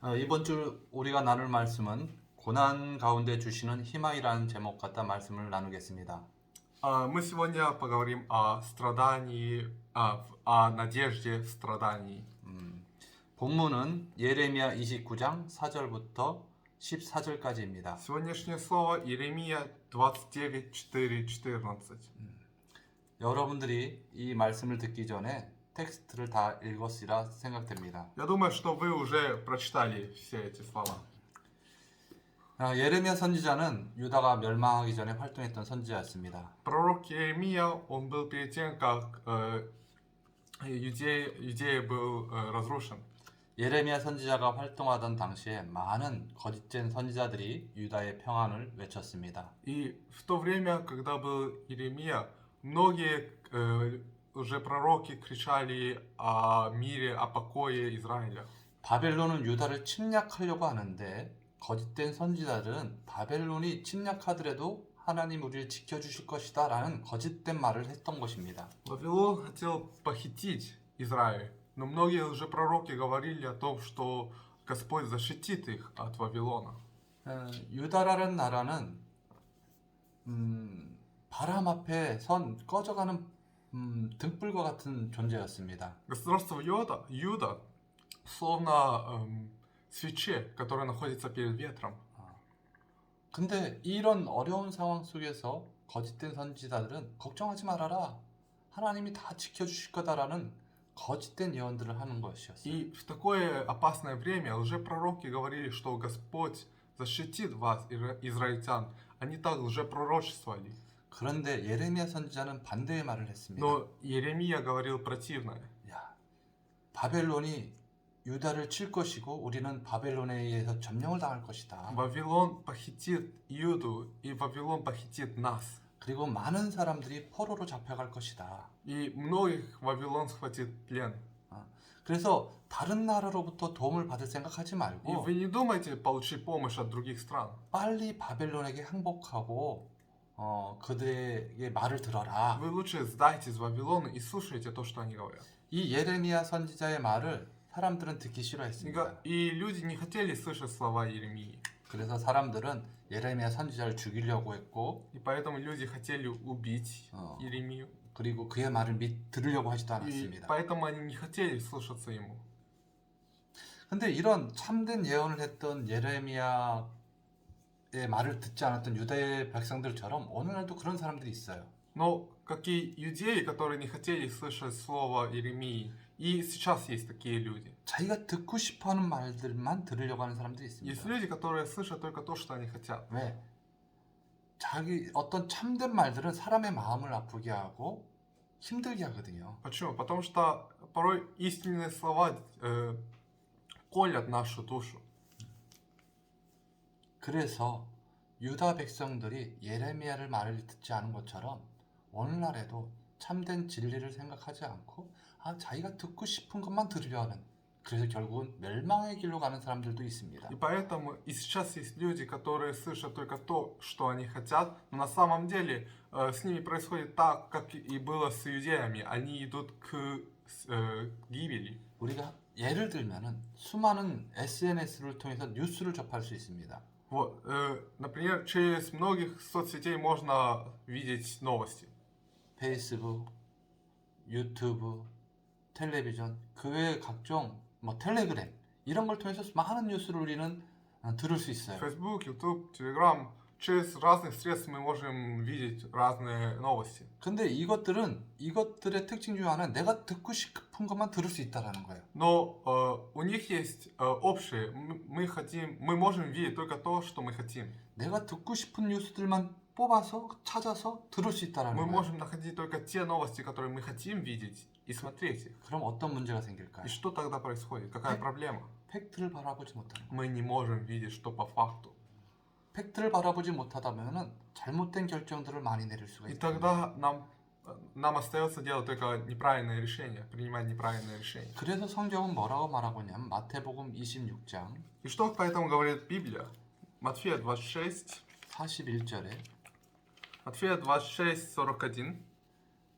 이번 주 우리가 나눌 말씀은 고난 가운데 주시는 희망이라는 제목 갖다 말씀을 나누겠습니다. Мы сегодня поговорим о страдании, о надежде в страдании. 본문은 예레미야 29장 4절부터 14절까지입니다. Сегодняшнее слово Иеремия 29, 4, 14. 여러분들이 이 말씀을 듣기 전에 텍스트를 다 읽었으리라 생각됩니다. Я думаю, что вы уже прочитали все эти слова. 예레미야 선지자는 유다가 멸망하기 전에 활동했던 선지자였습니다. Пророк Иеремия, он был перед тем, как Иудея был разрушен. 예레미야 선지자가 활동하던 당시에 많은 거짓된 선지자들이 유다의 평안을 외쳤습니다. И в то время, когда был Иеремия, многие уже пророки кричали о мире, о покое Израиля. 바벨론은 유다를 침략하려고 하는데 거짓된 선지자들은 바벨론이 침략하더라도 하나님 우리를 지켜주실 것이다 라는 거짓된 말을 했던 것입니다. Вавилон хотел похитить Израиль, но многие лжепророки говорили о том, что Господь защитит их от Вавилона. 유다라는 나라는 바람 앞에 선 꺼져가는 등불과 같은 존재였습니다. Государство Юда словно свече, которая находится перед ветром. 근데 이런 어려운 상황 속에서 거짓된 선지자들은 걱정하지 말아라. 하나님이 다 지켜주실 거다라는 거짓된 예언들을 하는 것이었어요. И в такое опасное время лжепророки говорили, что Господь защитит вас, израильтян. Они так лжепророчествовали. 그런데 예레미야 선지자는 반대의 말을 했습니다. Но Иеремия говорил противное. 야, 바벨론이 유다를 칠 것이고 우리는 바벨론에 의해서 점령을 당할 것이다. Вавилон похитит Иуду, и Вавилон похитит нас. 그리고 많은 사람들이 포로로 잡혀갈 것이다. И многих Вавилон схватит плен. 그래서 다른 나라로부터 도움을 받을 생각하지 И 말고 вы не думайте получить помощь от других стран. 빨리 바벨론에게 항복하고 그들의 말을 들어라. Вы лучше сдайтесь Вавилону и слушайте то, что они говорят. 이 예레미야 선지자의 말을 사람들은 듣기 싫어했습니다. И люди не хотели слышать слова Иеремии. 그래서 사람들은 예레미야 선지자를 죽이려고 했고 И поэтому люди хотели убить Иеремию. 그리고 그의 말을 들으려고 하지도 И 않았습니다. поэтому они не хотели слушаться ему. 근데 이런 참된 예언을 했던 예레미야의 말을 듣지 않았던 유다의 백성들처럼 오늘날도 그런 사람들이 있어요. Но как и иудеи, которые не хотели слышать слово Иеремии, и сейчас есть такие люди. 자기가 듣고 싶어하는 말들만 들으려고 하는 사람들이 Есть 있습니다. люди, которые слышат только то, что они хотят. 왜? 자기 어떤 참된 말들은 사람의 마음을 아프게 하고 힘들게 하거든요. Почему? Потому что порой истинные слова колят нашу душу. 그래서 유다 백성들이 예레미야를 말을 듣지 않은 것처럼 오늘날에도 참된 진리를 생각하지 않고 자기가 듣고 싶은 것만 들으려 하는, 그래서 결국은 멸망의 길로 가는 사람들도 있습니다. И поэтому и сейчас есть люди, которые слышат только то, что они хотят, но на самом деле с ними происходит так, как и было с иудеями. Они идут к гибели. 우리가 예를 들면은 수많은 SNS를 통해서 뉴스를 접할 수 있습니다. Вот, например, через многих соцсетей можно видеть новости. 페이스북, 유튜브, 텔레비전, 그 외에 각종 텔레그램 이런 걸 통해서 많은 뉴스를 우리는 들을 수 있어요. Facebook, YouTube, Telegram. Через разных средств мы можем видеть разные новости. 근데 이것들의 특징 중 하나는 내가 듣고 싶은 것만 들을 수 있다라는 거예요. Но у них есть общее. Мы можем видеть только то, что мы хотим. 내가 듣고 싶은 뉴스들만 뽑아서 찾아서 들을 수 있다라는 Мы 거예요. можем находить только те новости, которые мы хотим видеть, и смотреть их. 그럼 어떤 문제가 생길까요? И что тогда происходит? Какая проблема? 팩트를 바라보지 못하는 거예요. Мы не можем видеть, что по факту. 팩트를 바라보지 못하다면은 잘못된 결정들을 많이 내릴 수가 И 있다. тогда нам остается делать только неправильное решение, принимать неправильное решение. 그래서 성경은 뭐라고 말하고 있냐면 마태복음 26장 И что поэтому говорит Библия? Матфея 26, 41절에 Матфея 26, 41.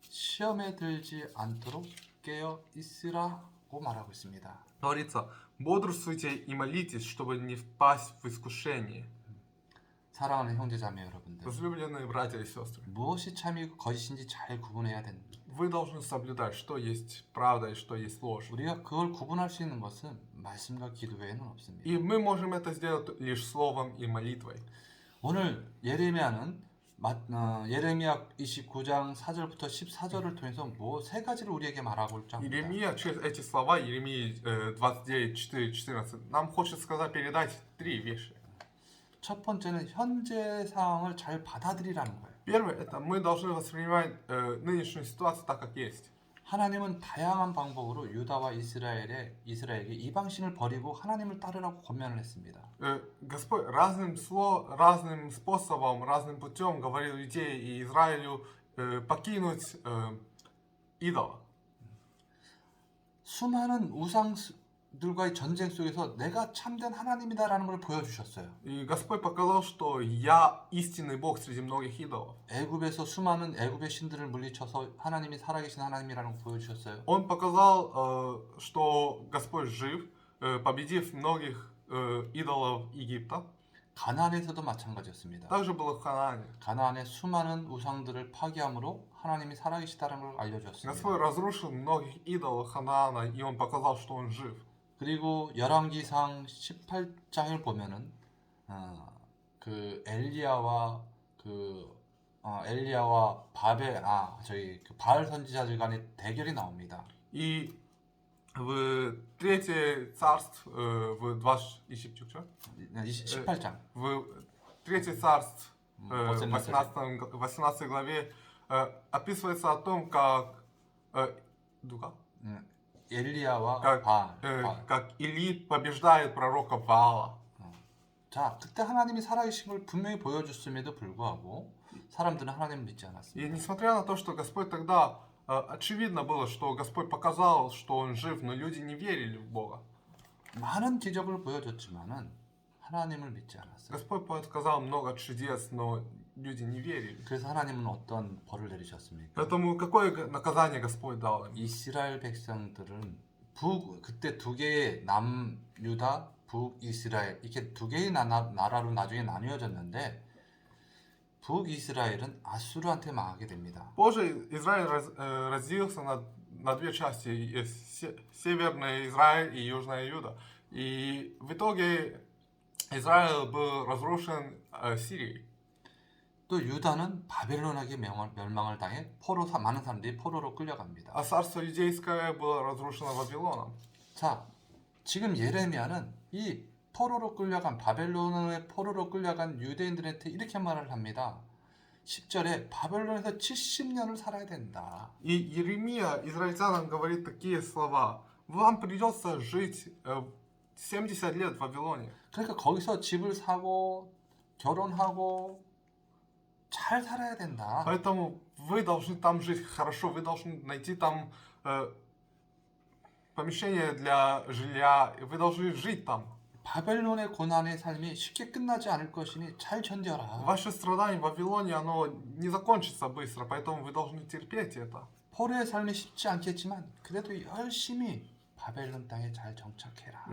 시험에 들지 않도록 깨어 있으라 말하고 있습니다. Говорится, бодрствуйте и молитесь, чтобы не впасть в искушение. 사랑하는 형제자매 여러분들, Возлюбленные братья и сестры, 무엇이 참이고 거짓인지 잘 구분해야 됩니다. вы должны соблюдать, что есть правда и что есть ложь. 우리가 그걸 구분할 수 있는 것은 말씀과 기도 외에는 없습니다. И мы можем это сделать лишь словом и молитвой. 오늘 예레미야는 예레미야 29장 4절부터 14절을 통해서 뭐 세 가지를 우리에게 말하고자 합니다. Иеремия, через эти слова, Иеремии 29, 4, 14, нам хочет сказать, передать три вещи. 첫 번째는 현재 상황을 잘 받아들이라는 거예요. Первое, это мы должны воспринимать нынешнюю ситуацию так, как есть. 하나님은 다양한 방법으로 유다와 이스라엘에게 이방신을 버리고 하나님을 따르라고 권면을 했습니다. Господь разным способом, разным путем говорил Иудее и Израилю покинуть идола. 수많은 우상들과의 전쟁 속에서 내가 참된 하나님이다라는 걸 보여주셨어요. И Господь показал, что я истинный Бог среди многих идолов. 애굽에서 수많은 애굽의 신들을 물리쳐서 하나님이 살아계신 하나님이라는 걸 보여주셨어요. Он показал, что Господь жив, победив многих идолов Египта. 가나안에서도 마찬가지였습니다. Также было в Ханаане. 가나안의 수많은 우상들을 파괴함으로 하나님이 살아계시다는 걸 알려주었습니다. Господь разрушил многих идолов Ханаана, и Он показал, что Он жив. 그리고 열왕기상 18장을 보면은 그 엘리야와 바알 선지자들 간의 대결이 나옵니다. И в Третье царство, в 18장. в Третье царство, 뭐 18 главе, описывается о том, как 누가? 엘리야와 как, 바알. как Или побеждает пророка Ваала. 자, 그때 하나님이 살아계신 걸 분명히 보여줬음에도 불구하고 사람들은 하나님을 믿지 И 않았습니다. несмотря на то, что Господь тогда очевидно было, что Господь показал, что Он жив, но люди не верили в Бога. 많은 기적을 보여줬지만은 하나님을 믿지 않았어요. Господь показал много чудес, но люди не верили. 그래서 하나님은 어떤 벌을 내리셨습니까? Поэтому какое наказание Господь дал им? 이스라엘 백성들은 그때 두 개의 남유다, 북이스라엘 이렇게 두 개의 나라로 나중에 나뉘어졌는데 북이스라엘은 아수르한테 망하게 됩니다. Позже Израиль разделился на две части: Северный Израиль и Южная Иуда. И в итоге Израиль был разрушен Сирией. 또 유다는 바벨론에게 멸망을 당해 많은 사람들이 포로로 끌려갑니다. А царство иудейское было разрушено Вавилоном. 자, 지금 예레미야는 이 바벨론의 포로로 끌려간 유대인들한테 이렇게 말을 합니다. 10절에 바벨론에서 70년을 살아야 된다. И Иеремия израильтянам говорит такие слова: вам придется жить 70 лет в Вавилоне. 그러니까 거기서 집을 사고 결혼하고 잘 살아야 된다. Поэтому вы должны там жить хорошо, вы должны найти там помещение для жилья, вы должны жить там. 바벨론의 고난의 삶이 쉽게 끝나지 않을 것이니 잘 견뎌라. Ваше страдание в Вавилоне, оно не закончится быстро, поэтому вы должны терпеть это. 포로의 삶이 쉽지 않겠지만 그래도 열심히 바벨론 땅에 잘 정착해라.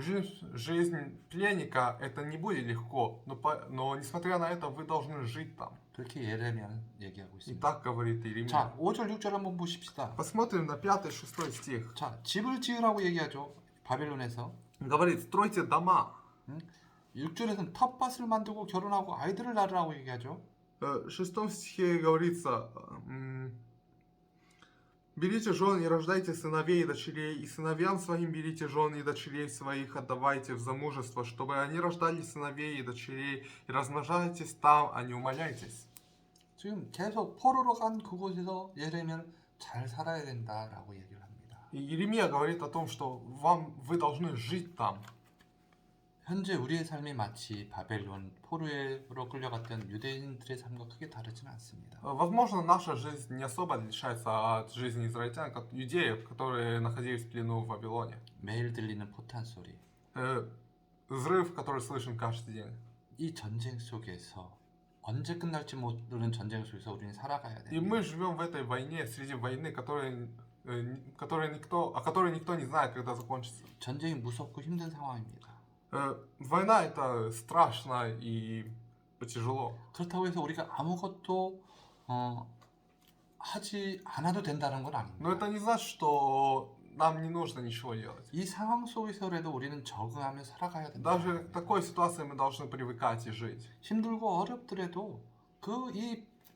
Жизнь пленника это не будет легко, но несмотря на это вы должны жить там. 그렇게 예레미야는 얘기하고 И 있습니다. так говорит Иеремия. 자, 5절 6절 한번 보십시다. Посмотрим на 5-6 стих. 자, 집을 지으라고 얘기하죠. 바벨론에서. Говорит: стройте дома. 6절에서는 텃밭을 만들고 결혼하고 아이들을 낳으라고 얘기하죠. В 6 стихе говорится: берите жен и рождайте сыновей и дочерей, и сыновьям своим берите жен и дочерей своих отдавайте в замужество, чтобы они рождали сыновей и дочерей, и размножайтесь там, а не умоляйтесь. 지금 계속 포로로 간 그곳에서 예레미야는 잘 살아야 된다라고 얘기를 합니다. И Иеремия говорит о том, что вы должны жить там. 현재 우리의 삶이 마치 바벨론 포로로 끌려갔던 유대인들의 삶과 크게 다르지는 않습니다. Возможно, наша жизнь не особо отличается от жизни израильтян, иудеев, которые находились в плену в Вавилоне. 매일 들리는 포탄 소리. Взрыв, который слышен каждый день. 이 전쟁 속에서 언제 끝날지 모르는 전쟁 속에서 우리는 살아가야 И 됩니다. мы живем в этой войне, среди войны, которая о которой никто не знает, когда закончится. 전쟁이 무섭고 힘든 상황입니다. Война это страшно и тяжело. 그렇다고 해서 우리가 아무것도 하지 않아도 된다는 건 Но это 아닙니다. не значит, что нам не нужно ничего делать. 이 상황 속에서라도 우리는 적응하며 살아가야 된다. Даже к такой ситуации мы должны привыкать и жить. 힘들고 어렵더라도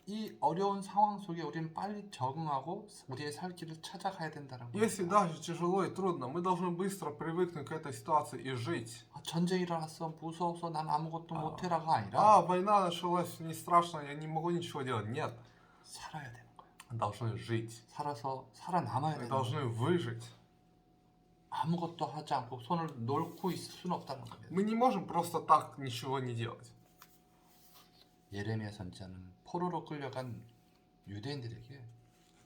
이 어려운 상황 속에 우리는 빨리 적응하고 우리의 살 길을 찾아가야 된다는 Если 겁니다. даже тяжело и трудно, мы должны быстро привыкнуть к этой ситуации и жить. 전쟁이 일어났어 무서워서 난 아무것도 못해라가 아니라 А, война началась, не страшно, я не могу ничего делать. Нет, 살아야 되는 거예요. должны жить. 살아서 살아남아야 Мы 되는 거예요. должны выжить. 아무것도 하지 않고 손을 놓고 있을 수는 없다는 겁니다. Мы не можем просто так ничего не делать. 예레미야 선지자는 포로로 끌려간 유대인들에게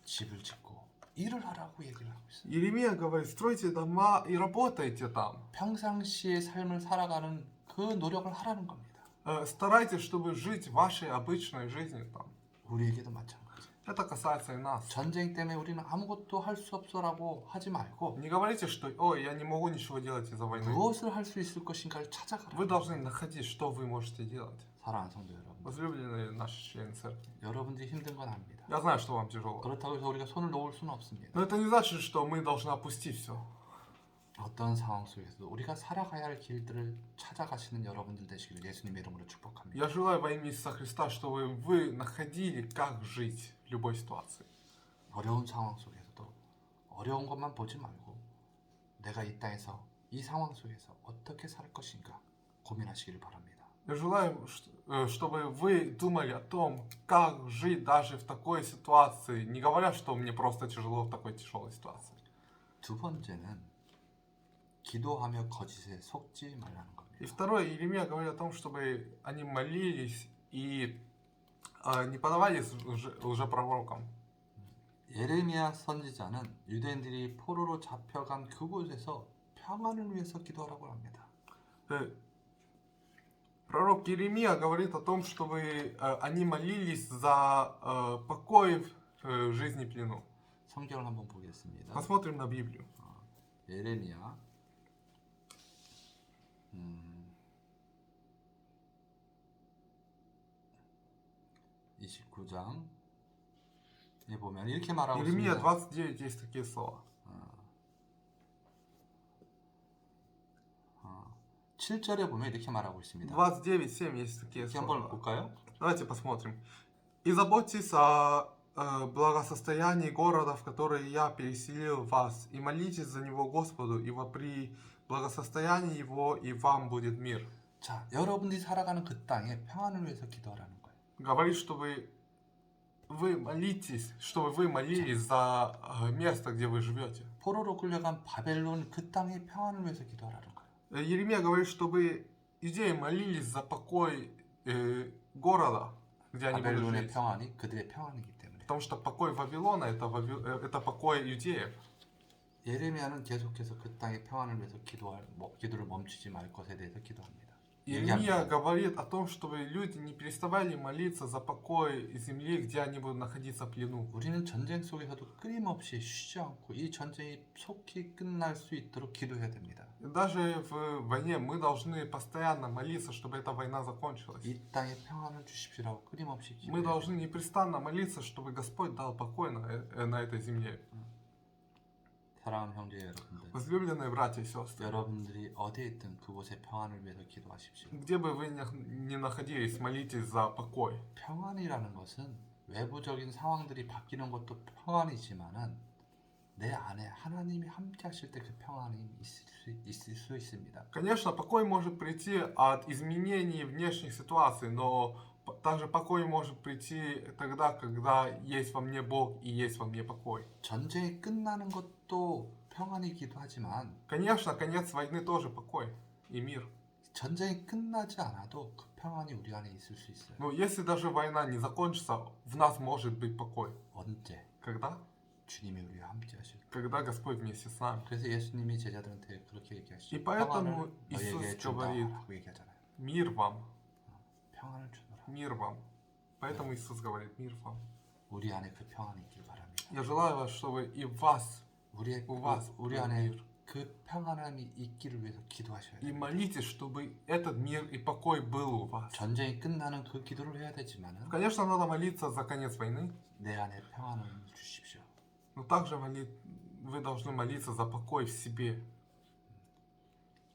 집을 짓고 일을 하라고 얘기를 하고 있어요. Иеремия говорит, стройте дома и работайте там. 평상시의 삶을 살아가는 그 노력을 하라는 겁니다. Старайтесь, чтобы жить вашей обычной жизнью там. 우리에게도 마찬가지. Это касается и нас. 전쟁 때문에 우리는 아무것도 할 수 없어라고 하지 말고 Не говорите, что ой, я не могу ничего делать из-за войны. 무엇을 할 수 있을 것인가를 찾아가라. Вы должны находить, что вы можете делать. 사랑하는 성도 여러분, Возлюбленные наши члены церкви. 여러분들이 힘든 건 압니다. Я знаю, что вам тяжело. 그렇다고 해서 우리가 손을 놓을 수는 없습니다. Но это не значит, что мы должны опустить все. 어떤 상황 속에서도 우리가 살아가야 할 길들을 찾아가시는 여러분들 되시기를 예수님의 이름으로 축복합니다. Я желаю во имя Иисуса Христа, чтобы вы находили, как жить в любой ситуации. 어려운 상황 속에서도 어려운 것만 보지 말고 내가 이 땅에서 이 상황 속에서 어떻게 살 것인가 고민하시기를 바랍니다. Я желаю, чтобы вы думали о том, как жить даже в такой ситуации, не говоря, что мне просто тяжело в такой тяжелой ситуации. 두 번째는 기도하며 거짓에 속지 말라는 И 겁니다. второе, Иеремия говорит о том, чтобы они молились и не подавались лжепророкам. 예레미야 선지자는 유대인들이 포로로 잡혀간 그곳에서 평안을 위해서 기도하라고 합니다. Пророк Иеремия говорит о том, чтобы они молились за покой в жизни плену. 성경을 한번 보겠습니다. Посмотрим на Библию. 예레미야 29장에 보면 이렇게 말하고 Иеремия 있습니다. 29 есть такие слова. 7절에 보면 이렇게 말하고 있습니다. 29:7 есть такие 이렇게 한번 слова. 볼까요? Давайте посмотрим. «И заботьтесь о благосостоянии города, в который я переселил вас, и молитесь за него Господу, ибо при благосостоянии его и вам будет мир». 자, 여러분들이 살아가는 그 땅에 평안을 위해서 기도하라는 거예요. Говорит, чтобы вы молитесь, чтобы вы молились за место, где вы живете. 포로로 끌려간 바벨론 그 땅의 평안을 위해서 기도하라는 거예요. Иеремия говорит, чтобы иудеи молились за покой города, где они будут 바벨론의 жить. 평안이 그들의 평안이기 때문에. Потому что покой Вавилона это покой иудеев. 예레미야는 계속해서 그 땅의 평안을 위해서 기도를 멈추지 말 것에 대해서 기도합니다. Иеремия говорит о том, чтобы люди не переставали молиться за покой земли, где они будут находиться в плену. 우리는 전쟁 속에서도 끊임없이 쉬지 않고 이 전쟁이 속히 끝날 수 있도록 기도해야 됩니다. И даже в войне мы должны постоянно молиться, чтобы эта война закончилась. 이 땅에 평안을 주십시오라고 끊임없이 Мы 기도해야 должны 됩니다. непрестанно молиться, чтобы Господь дал покой на этой земле. 사랑하는 형제 여러분들, Возлюбленные братья и сестры, 여러분들이 어디에 있든 그곳의 평안을 위해서 기도하십시오. где бы вы ни находились, молитесь за покой. 평안이라는 것은 외부적인 상황들이 바뀌는 것도 평안이지만은 내 안에 하나님이 함께 하실 때 그 평안이 있을 수 있습니다. Конечно, покой может прийти от изменений внешних ситуаций, но также покой может прийти тогда, когда есть во мне Бог и есть во мне покой. 전쟁이 끝나는 것도 평안이기도 하지만 Конечно, конец войны тоже покой и мир. 전쟁이 끝나지 않아도 그 평안이 우리 안에 있을 수 있어요. Но если даже война не закончится, в нас может быть покой. 언제? Когда? 주님이 우리와 함께 하실 때. Когда Господь вместе с нами. 그래서 예수님이 제자들한테 그렇게 얘기하시죠. И поэтому 평안을 너에게 Иисус говорит, 준다라고 얘기하잖아요. мир вам, 평안을 주노라. мир вам. Поэтому Иисус говорит, мир вам. 우리 안에 그 평안이 있길 바랍니다. Я желаю вас, чтобы и вас, 우리 у вас 우리 был 안에 мир. 그 평안함이 있기를 위해서 기도하셔야 И 돼요. молитесь, чтобы этот мир и покой был у вас. 전쟁이 끝나는 그 기도를 해야 되지만은 Конечно, надо молиться за конец войны, 내 안에 평안을 주십시오. но также вы должны молиться за покой в себе.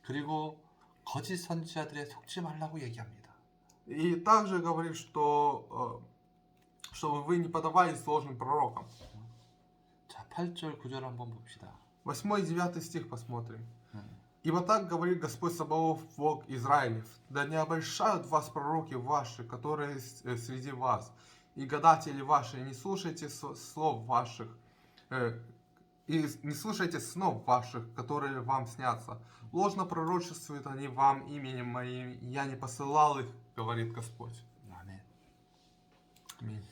그리고 거짓 선지자들의 속지 말라고 얘기합니다. И также говорит, что чтобы вы не подавались ложным пророкам. 자, 8절 9절 한번 봅시다. 8 и 9 стих посмотрим. 음. «Ибо так говорит Господь Саваоф, Бог Израилев, да не обольщают вас пророки ваши, которые среди вас, и гадатели ваши, не слушайте слов ваших, и не слушайте снов ваших, которые вам снятся. Ложно пророчествуют они вам именем моим, я не посылал их, говорит Господь». 아멘. Аминь.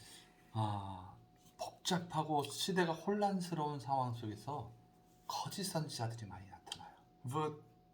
복잡하고 시대가 혼란스러운 상황 속에서 거짓 선지자들이 많이 나타나요. В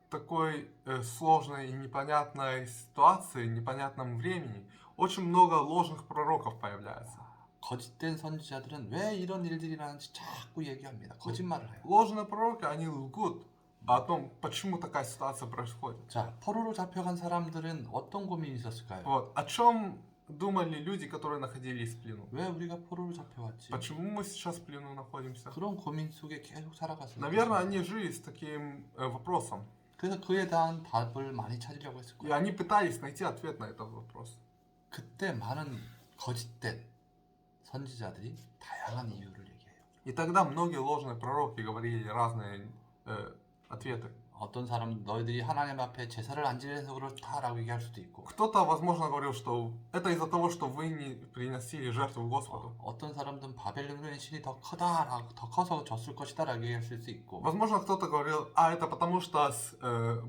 такой сложной и непонятной ситуации, непонятном времени, очень много ложных пророков появляется. 거짓된 선지자들은 왜 이런 일들이 일어나는지 자꾸 얘기합니다. 거짓말을 해요. Ложные пророки, они лгут о том, почему такая ситуация происходит. 자, 포로로 잡혀간 사람들은 어떤 고민이 있었을까요? Вот. О чем думали люди, которые находились в плену? 왜 우리가 포로로 잡혀왔지? Почему мы сейчас в плену находимся? 그런 고민 속에 계속 살아갔어요. Наверное, они жили с таким вопросом. 그래서 그에 대한 답을 많이 찾으려고 했을 И 거예요. они пытались найти ответ на этот вопрос. 그때 많은 거짓된 선지자들이 다양한 이유를 얘기해요. И тогда многие ложные пророки говорили разные ответы. 어떤 사람은 너희들이 하나님 앞에 제사를 안 지내서 그렇다라고 얘기할 수도 있고, Кто-то, возможно, говорил, что это из-за того, что вы не приносили жертву Господу. 어떤 사람들은 바벨론의 신이 더 크다라고 더 커서 졌을 것이다라고 얘기했을 수 있고, Возможно, кто-то говорил, это потому что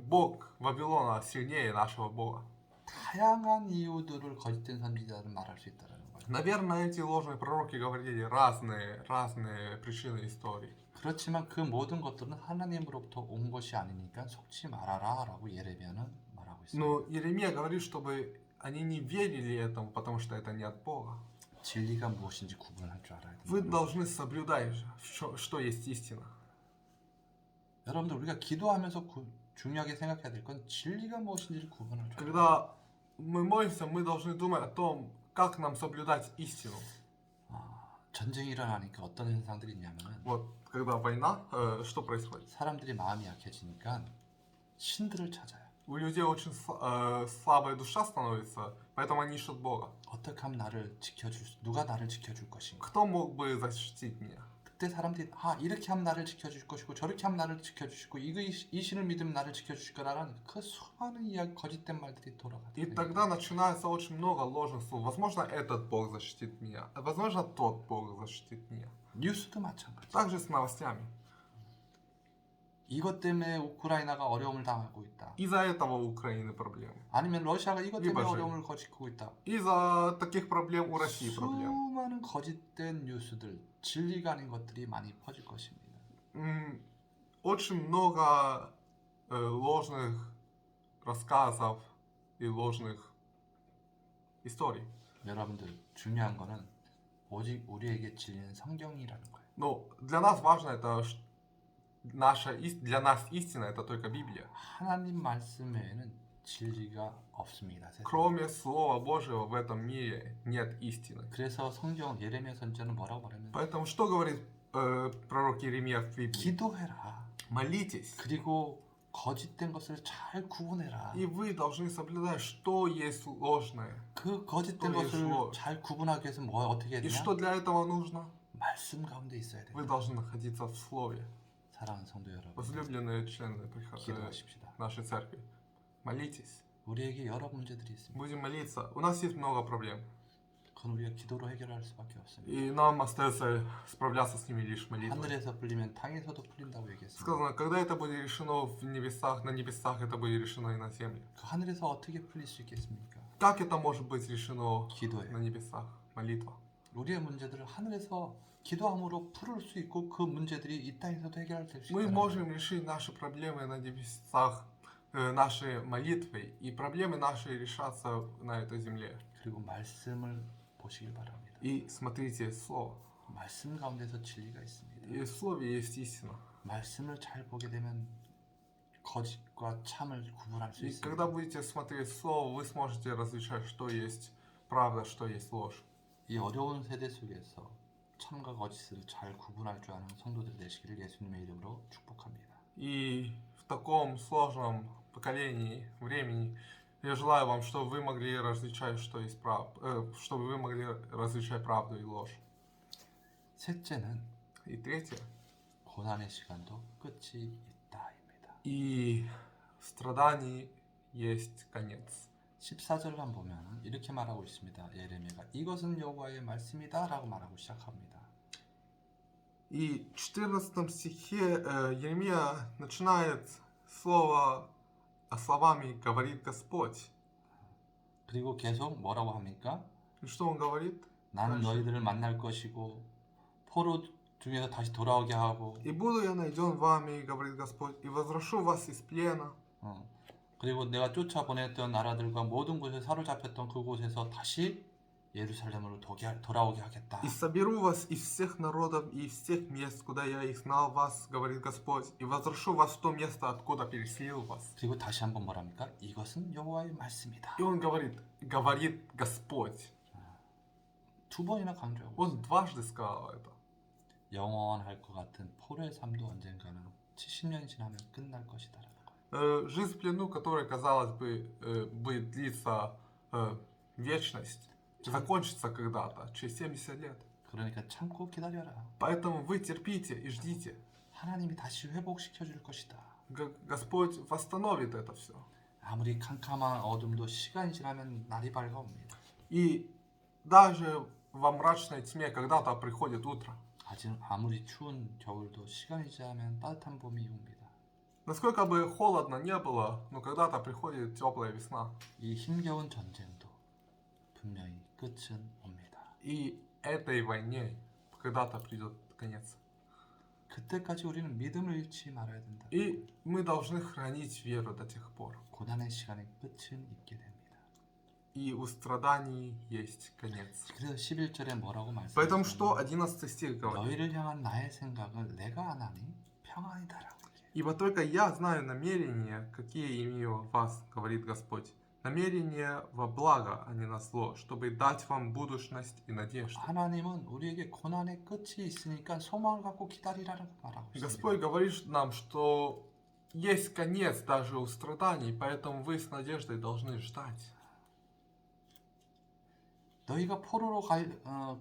Бог Вавилона сильнее нашего Бога. 다양한 이유들을 거짓된 선지자들은 말할 수 있다는 거예요. Наверное, эти ложные пророки говорили разные причины истории. 그렇지만 그 모든 것들은 하나님으로부터 온 것이 아니니까 속지 말아라라고 예레미야는 말하고 있습니다. Но Иеремия говорит, чтобы они не верили этому, потому что это не от Бога. 진리가 무엇인지 구분할 줄 알아야 Вы 돼요. должны соблюдать, что есть истина. 여러분들 우리가 기도하면서 중요하게 생각해야 될 건 진리가 무엇인지를 구분할 줄 알아야 돼요. Когда мы молимся, мы должны думать о том, как нам соблюдать истину. 전쟁이 일어나니까 어떤 현상들이 있냐면은 Вот, когда война, что происходит? 사람들이 마음이 약해지니까 신들을 찾아요. У людей очень слабая душа становится, поэтому они ищут Бога. 어떻게 하면 누가 나를 지켜줄 것인가? Кто мог бы защитить меня? 그때 사람들이 이렇게 하면 나를 지켜줄 것이고 저렇게 하면 나를 지켜주시고 이 신을 믿으면 나를 지켜주실 거라는 그 수많은 이야기 거짓된 말들이 И 돌아가요. тогда начинается очень много ложных слов. Возможно, этот Бог защитит меня. Возможно, тот Бог защитит меня. 뉴스도 마찬가지. Также с новостями. 이것 때문에 우크라이나가 어려움을 당하고 있다. Из-за этого у Украины проблемы. 아니면 러시아가 이것 때문에 이봐서. 어려움을 거치고 있다. Из-за таких проблем у России проблемы. 수많은 거짓된 뉴스들, 진리가 아닌 것들이 많이 퍼질 것입니다. Очень много ложных рассказов и ложных историй. 여러분들 중요한 거는 오직 우리에게 진리는 성경이라는 거예요. Но для нас важно это, для нас истина это только Библия. 하나님 말씀 외에는 진리가 없습니다. 세상에. Кроме Слова Божьего в этом мире нет истины. 그래서 성경 예레미야 선지자는 뭐라고 말하면 Поэтому что говорит пророк Иеремия в Библии? 기도해라. Молитесь. 그리고 거짓된 것을 잘 구분해라. И вы должны соблюдать, что есть ложное. 그 거짓된 또 것을 예수로. 잘 구분하기 위해서 어떻게 해야 И 되냐? что для этого нужно? 말씀 가운데 있어야 Вы 돼요. должны находиться в Слове. 사랑하는 성도 여러분, Возлюбленные члены 기도하십시다. нашей церкви, молитесь. 우리에게 여러 문제들이 있습니다. Будем молиться. У нас есть много проблем. 그건 우리가 기도로 해결할 수밖에 없습니다. И нам остается справляться с ними лишь молитвой. 하늘에서 풀리면 땅에서도 풀린다고 얘기했습니다. Сказано, когда это будет решено в небесах, на небесах это будет решено и на земле. 그 하늘에서 어떻게 풀릴 수 있겠습니까? Как это может быть решено 기도해. на небесах? Молитва. 우리의 문제들을 하늘에서 기도함으로 풀을 수 있고 그 문제들이 이 땅에서도 해결될 수 Мы 있다는 можем решить наши проблемы на небесах нашей молитвой, и проблемы наши решатся на этой земле. 그리고 말씀을 보시길 바랍니다. И смотрите Слово. 말씀 가운데서 진리가 있습니다. И в Слове есть истина. 말씀을 잘 보게 되면 거짓과 참을 구분할 수 И 있습니다. когда будете смотреть Слово, вы сможете различать, что есть правда, что есть ложь. 이 어려운 세대 속에서 참과 거짓을 잘 구분할 줄 아는 성도들이 되시기를 예수님의 이름으로 축복합니다. И в таком сложном поколении, времени, я желаю вам, чтобы вы могли различать, что есть чтобы вы могли различать правду и ложь. 셋째는 И третье. 고난의 시간도 끝이 있다입니다. И в страдании есть конец. 14절만 보면 이렇게 말하고 있습니다. 예레미야가 이것은 여호와의 말씀이다 라고 말하고 시작합니다. И в 14 стихе Еремия начинает словами «говорит Господь». 그리고 계속 뭐라고 합니까? И что он говорит? 나는 다시. 너희들을 만날 것이고 포로 중에서 다시 돌아오게 하고 «И буду я найден вами, говорит Господь, и возвращу вас из плена, 그리고 내가 쫓아보냈던 나라들과 모든 곳에 사로잡혔던 그곳에서 다시 예루살렘으로 돌아오게 하겠다. и соберу вас из всех народов и из всех мест, куда я изгнал вас, говорит Господь, и возвращу вас в то место, откуда переселил вас». 그리고 다시 한번 뭐랍니까? 이것은 여호와의 말씀이다. И он говорит Господь. 두 번이나 강조하고 Он дважды сказал это. 영원할 것 같은 포로의 삶도 언젠가는 70년이 지나면 끝날 것이다라는 거예요. Жизнь в плену, которая, казалось бы, будет длиться вечность, закончится когда-то, через 70 лет. 그러니까 참고 기다려라. Поэтому вы терпите и ждите. 하나님이 다시 회복시켜 줄 것이다. Господь восстановит это все. 아무리 캄캄한 어둠도 시간이 지나면 날이 밝아옵니다. И даже во мрачной тьме когда-то приходит утро. 아무리 추운 겨울도 시간이 지나면 따뜻한 봄이 옵니다. Насколько бы холодно не было, но когда-то приходит теплая весна. 이 힘겨운 전쟁도 분명히 끝은 옵니다. И этой войне когда-то придет конец. 그때까지 우리는 믿음을 잃지 말아야 된다. И мы должны хранить веру до тех пор. 고난의 시간에 끝은 있게 됩니다. И у страданий есть конец. 그래서 11절에 뭐라고 Поэтому что 말씀하시냐면 11 стих говорит? 너희를 향한 나의 생각을 내가 아나니 평안이다라고 얘기해요. Ибо только я знаю намерения, какие имею о вас, говорит Господь. Намерения во благо, а не на зло, чтобы дать вам будущность и надежду. 하나님은 우리에게 고난의 끝이 있으니까 소망을 갖고 기다리라고 말하고 있습니다. Господь говорит нам, что есть конец даже у страданий, поэтому вы с надеждой должны ждать. 너희가 포로로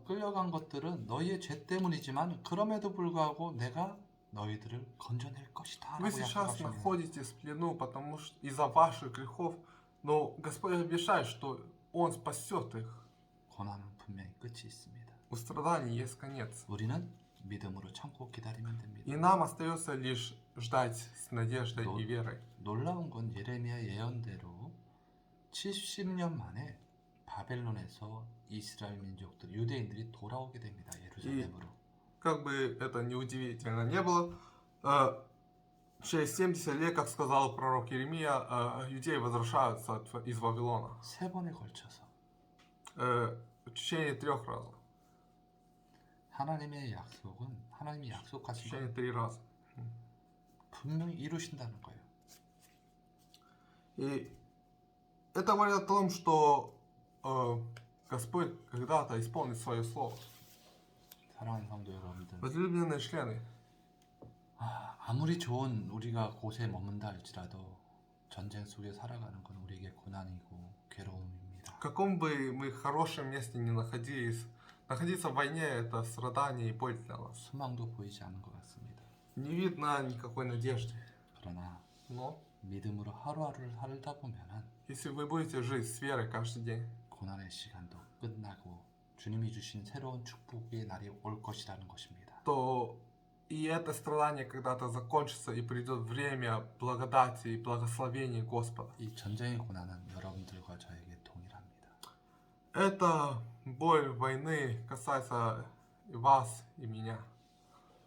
끌려간 것들은 너희의 죄 때문이지만 그럼에도 불구하고 내가 너희들을 건져낼 것이다. Вы сейчас находитесь в плену, потому что из-за ваших грехов, но Господь обещает, что Он спасет их. 고난은 분명히 끝이 있습니다. У страданий есть конец. 우리는 믿음으로 참고 기다리면 됩니다. И нам остается лишь ждать с надеждой и верой. 놀라운 건 예레미야 예언대로 70년 만에 바벨론에서 이스라엘 민족들, 유대인들이 돌아오게 됩니다. 예루살렘으로. Как бы это ни удивительно не было, через 70 лет, как сказал пророк Иеремия, иудеи возвращаются из Вавилона. 세 번에 걸쳐서 В течение 3 разов. 하나님의 약속은 하나님이 В 약속하신 течение 걸 3 раза. 분명히 이루신다는 거예요. И это говорит о том, что Господь когда-то исполнит свое слово. 사랑하는 성도 여러분들, Возлюбленные члены, 아무리 좋은 우리가 곳에 머문다 할지라도 전쟁 속에 살아가는 건 우리에게 고난이고 괴로움입니다. в каком бы мы хорошем месте ни находились, находиться в войне это страдание и боль для нас. 소망도 보이지 않는 것 같습니다. Не видно никакой надежды. 그러나 Но 믿음으로 하루하루를 살다 보면은 если вы будете жить с верой каждый день, 고난의 시간도 끝나고 주님이 주신 새로운 축복의 날이 올 것이라는 것입니다. то и это страдание когда-то закончится и придет время благодати и благословения Господа. 이 전쟁의 고난은 여러분들과 저에게 동일합니다. Эта боль войны касается и вас, и меня.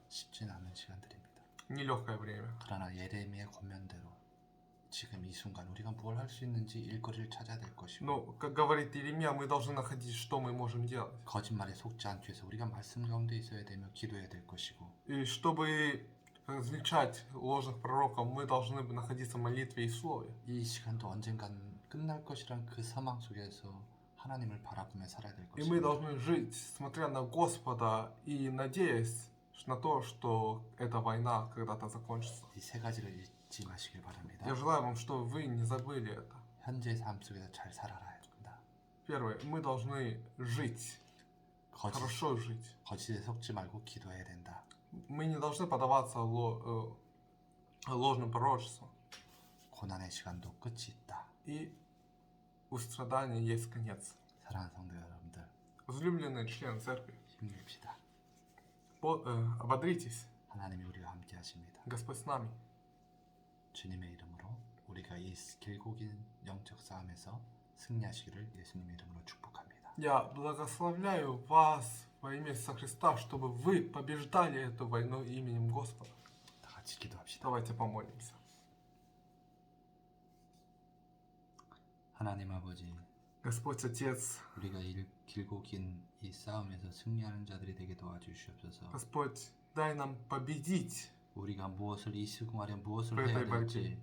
쉽진 않은 시간들입니다. Нелегкое время. 그러나 예레미야 권면대로 지금 이 순간 우리가 뭘 할 수 있는지 일거리를 찾아야 될 것이고 Но, как говорит Иеремия, мы должны находить, что мы можем делать. 거짓말에 속지 않기 위해서 우리가 말씀 가운데 있어야 되며 기도해야 될 것이고 И чтобы различать ложных пророков, мы должны находиться в молитве и слове. 이 시간도 언젠간 끝날 것이란 그 사망 속에서 하나님을 바라보며 살아야 될 И мы 것입니다. должны жить, смотря на Господа и надеясь на то, что эта война когда-то закончится. 이 세 가지를 잊지 마시길 바랍니다. Я желаю вам, чтобы вы не забыли это. 현재의 삶 속에서 잘 살아야 합니다. Первое, мы должны жить, хорошо жить. 거짓에 속지 말고 기도해야 된다. Мы не должны поддаваться ложным пророчествам. 고난의 시간도 끝이 있다. И у страдания есть конец. 사랑하는 성도 여러분들, Возлюбленные члены церкви, 힘냅시다. ободритесь, 하나님이 우리와 함께 하십니다. Господь с нами. 주님의 이름으로 우리가 이 길고 긴 영적 싸움에서 승리하시기를 예수님의 이름으로 축복합니다. Я благословляю вас во имя Иисуса Христа, чтобы вы побеждали эту войну именем Господа. 다 같이 기도합시다. Давайте помолимся. 하나님 아버지, Господь Отец, 우리가 이 길고 긴 이 싸움에서 승리하는 자들이 되게 도와주시옵소서. Господь, дай нам победить 우리가 무엇을 이 시공하려 무엇을 그래, 해야 дай 될지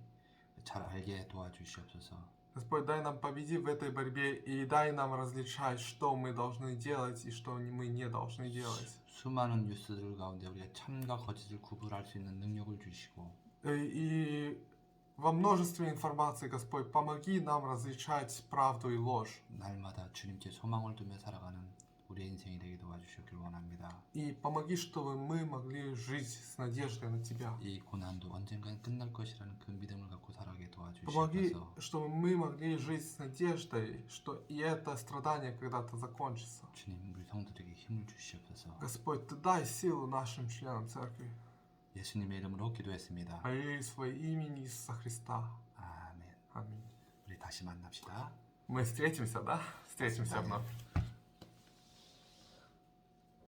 잘 알게 도와주시옵소서. Господь, дай нам победить в этой борьбе и дай нам различать, что мы должны делать и что мы не должны делать. 수많은 뉴스들 가운데 우리가 참과 거짓을 구분할 수 있는 능력을 주시고 И во множестве информации, Господь, помоги нам различать правду и ложь. 날마다 주님께 소망을 두며 살아가는 우리의 인생이 되게 도와주시길 원합니다. И помоги, чтобы мы могли жить с надеждой на Тебя. 이 고난도 언젠간 끝날 것이라는 그 믿음을 갖고 살아가게 Помоги, 도와주시옵소서. чтобы мы могли жить с надеждой, что и это страдание когда-то закончится. 주님, 우리 성도들에게 힘을 주시옵소서. Господь, Ты дай силу нашим членам церкви. 예수님의 이름으로 기도했습니다. Молились во имени Иисуса Христа. 아멘. Аминь. 우리 다시 만납시다. Мы встретимся, да? Встретимся вновь.